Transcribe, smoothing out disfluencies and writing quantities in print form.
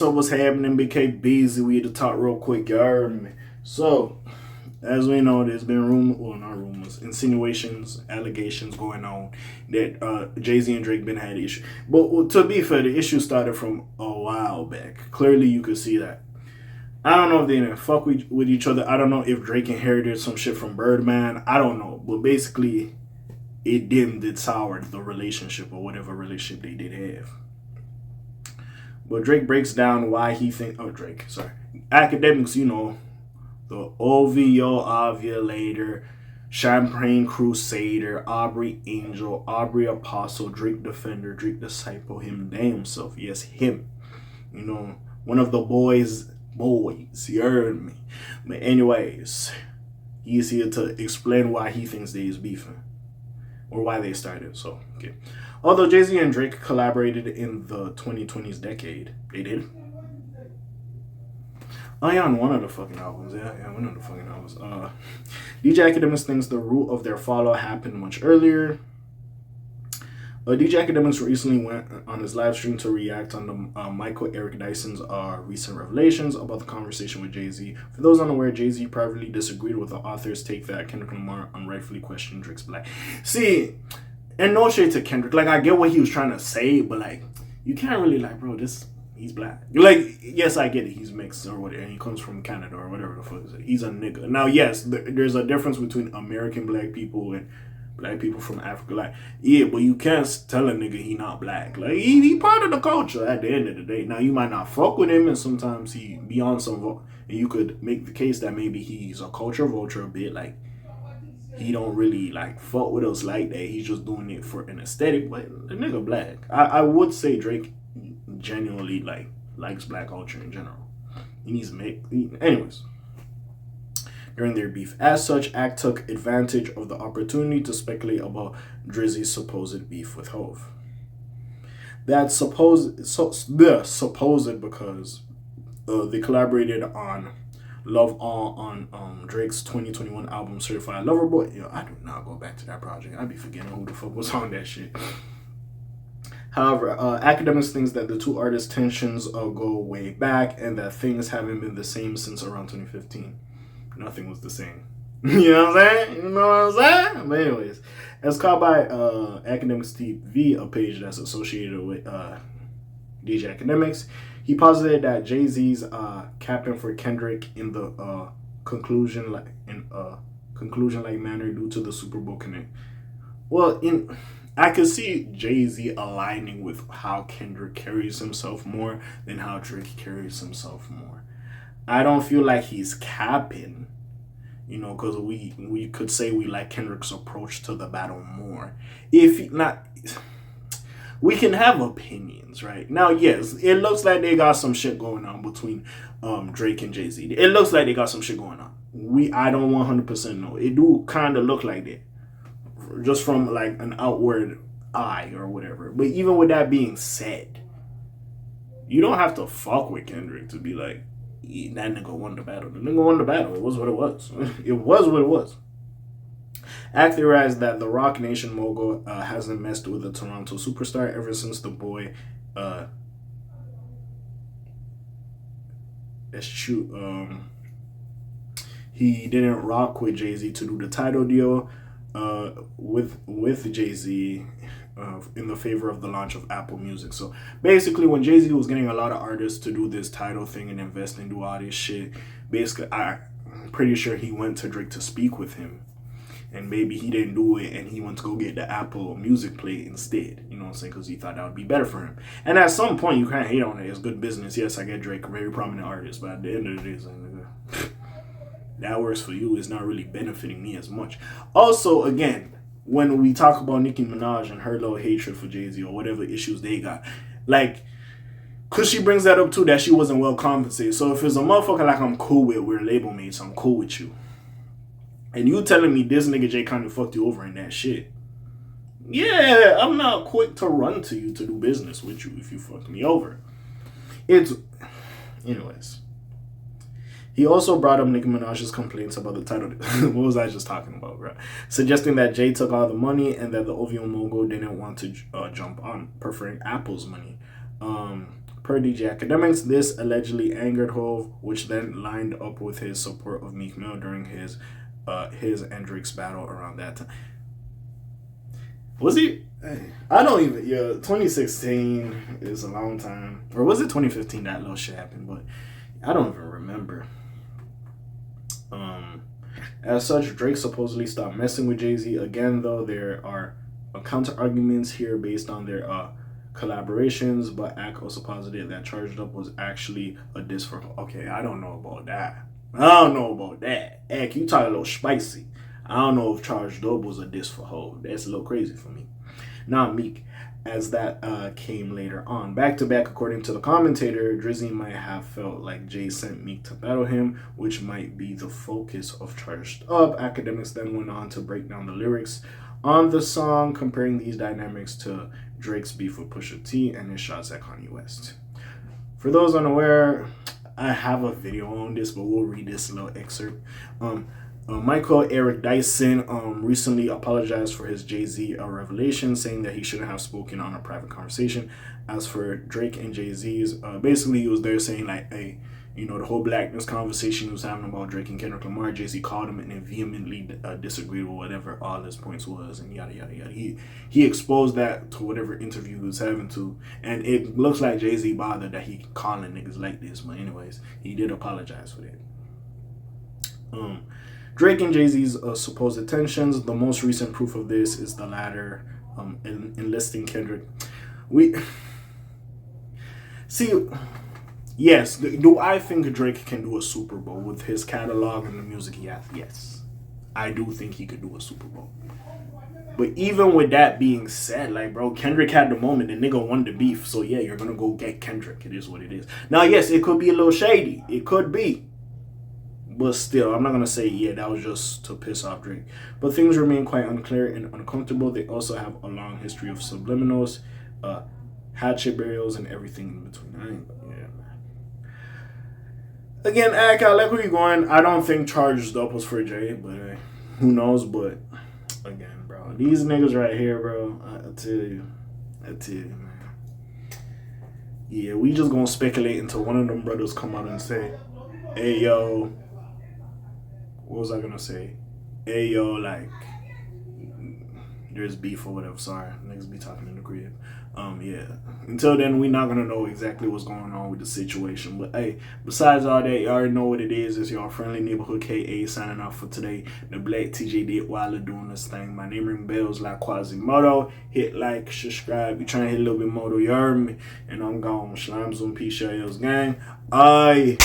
So what's happening, BK Beezy? We had to talk real quick, you heard me. So, as we know, there's been not rumors, insinuations, allegations going on that Jay-Z and Drake been had issue. But to be fair, the issue started from a while back. Clearly, you could see that. I don't know if they didn't fuck with each other. I don't know if Drake inherited some shit from Birdman. I don't know. But basically, it soured the relationship or whatever relationship they did have. But Drake breaks down why he think. Oh, Drake, sorry. Akademiks, the OVO ovulator, Champagne Crusader, Aubrey Angel, Aubrey Apostle, Drake Defender, Drake Disciple, him damn self. Yes, him. One of the boys. You heard me. But anyways, he's here to explain why he thinks they is beefing. Or why they started. So, okay. Although Jay-Z and Drake collaborated in the 2020s decade. They did? Oh, yeah, on one of the fucking albums. Yeah, one of the fucking albums. DJ Akademiks thinks the root of their follow happened much earlier. DJ Akademiks recently went on his live stream to react on the Michael Eric Dyson's recent revelations about the conversation with Jay-Z. For those unaware, Jay-Z privately disagreed with the author's take that Kendrick Lamar unrightfully questioned Drake's black. See, and no shade to Kendrick. Like, I get what he was trying to say, but, like, you can't really, like, bro, he's black. Like, yes, I get it. He's mixed or whatever, and he comes from Canada or whatever the fuck is it. He's a nigga. Now, yes, there's a difference between American black people and black people from Africa. Like, yeah, but you can't tell a nigga he not black. Like, he part of the culture at the end of the day. Now, you might not fuck with him, and sometimes he be on some, and you could make the case that maybe he's a culture vulture a bit, like, he don't really like fuck with us like that. He's just doing it for an aesthetic. But the nigga black. I would say Drake genuinely likes black culture in general. He needs to make anyways. During their beef, as such, Act took advantage of the opportunity to speculate about Drizzy's supposed beef with Hove. That's supposed because they collaborated on Love All on Drake's 2021 album Certified Lover Boy. I do not go back to that project. I be forgetting who the fuck was on that shit. However, Akademiks thinks that the two artists' tensions go way back and that things haven't been the same since around 2015. Nothing was the same. You know what I'm saying? You know what I'm saying? But anyways, as called by Akademiks TV, a page that's associated with DJ Akademiks, he posited that Jay-Z's capping for Kendrick in the conclusion like manner due to the Super Bowl connect. Well, I could see Jay-Z aligning with how Kendrick carries himself more than how Drake carries himself more. I don't feel like he's capping, because we could say we like Kendrick's approach to the battle more. If not, we can have opinions, right? Now, yes, it looks like they got some shit going on between Drake and Jay-Z. It looks like they got some shit going on. I don't 100% know. It do kind of look like that, just from like an outward eye or whatever. But even with that being said, you don't have to fuck with Kendrick to be like, that nigga won the battle. The nigga won the battle. It was what it was. It was what it was. Act theorized that the Rock Nation mogul hasn't messed with a Toronto superstar ever since the boy he didn't rock with Jay-Z to do the title deal with Jay-Z in the favor of the launch of Apple Music. So basically, when Jay-Z was getting a lot of artists to do this title thing and invest and do all this shit, basically, I'm pretty sure he went to Drake to speak with him. And maybe he didn't do it and he went to go get the Apple Music play instead. You know what I'm saying? Because he thought that would be better for him. And at some point, you can't hate on it. It's good business. Yes, I get Drake, a very prominent artist. But at the end of the day, it's like, that works for you. It's not really benefiting me as much. Also, again, when we talk about Nicki Minaj and her little hatred for Jay-Z or whatever issues they got, like, because she brings that up too, that she wasn't well compensated. So if it's a motherfucker like I'm cool with, we're label mates, I'm cool with you. And you telling me this nigga Jay kind of fucked you over in that shit. Yeah, I'm not quick to run to you to do business with you if you fucked me over. Anyways. He also brought up Nicki Minaj's complaints about the title. What was I just talking about, bro? Suggesting that Jay took all the money and that the OVO mogul didn't want to jump on, preferring Apple's money. Per DJ Akademiks, this allegedly angered Hove, which then lined up with his support of Meek Mill during his and Drake's battle around that time. Was he? I don't even. Yeah, 2016 is a long time. Or was it 2015 that little shit happened? But I don't even remember. As such, Drake supposedly stopped messing with Jay-Z. Again, though, there are counter arguments here based on their collaborations, but Ak also posited that Charged Up was actually a diss for. Okay, I don't know about that. Ak, you talk a little spicy. I don't know if Charged Up was a diss for Hov. That's a little crazy for me. Not Meek, as that came later on. Back to back, according to the commentator, Drizzy might have felt like Jay sent Meek to battle him, which might be the focus of Charged Up. Akademiks then went on to break down the lyrics on the song, comparing these dynamics to Drake's beef with Pusha T and his shots at Kanye West. For those unaware, I have a video on this, but we'll read this little excerpt. Michael Eric Dyson recently apologized for his Jay-Z revelation, saying that he shouldn't have spoken on a private conversation. As for Drake and Jay-Z's, basically he was there saying like, hey, you know, the whole blackness conversation he was having about Drake and Kendrick Lamar, Jay-Z called him and then vehemently disagreed with whatever all his points was, and yada yada yada. He exposed that to whatever interview he was having to, and it looks like Jay-Z bothered that he calling niggas like this. But anyways, he did apologize for that. Drake and Jay-Z's supposed tensions. The most recent proof of this is the latter enlisting Kendrick. We see. Yes, do I think Drake can do a Super Bowl with his catalog and the music he has? Yes, I do think he could do a Super Bowl. But even with that being said, like, bro, Kendrick had the moment. The nigga won the beef. So, yeah, you're going to go get Kendrick. It is what it is. Now, yes, it could be a little shady. It could be. But still, I'm not going to say, yeah, that was just to piss off Drake. But things remain quite unclear and uncomfortable. They also have a long history of subliminals, hatchet burials, and everything in between. Again, Ak, I like where you're going. I don't think Charged Up was for Jay, but who knows? But again, bro, these niggas right here, bro, I tell you, man. Yeah, we just gonna speculate until one of them brothers come out and say, hey, yo, what was I gonna say? Hey, yo, like, there's beef or whatever. Sorry, niggas be talking in the crib. Yeah. Until then, we're not gonna know exactly what's going on with the situation. But hey, besides all that, you already know what it is. It's your friendly neighborhood K.A. signing off for today. The Black TJ did while they're doing this thing. My name ring bells like Quasimodo. Hit like, subscribe. You trying to hit a little bit more, you heard me. And I'm gone. Shalom, Zoom, peace, share, gang. Aye.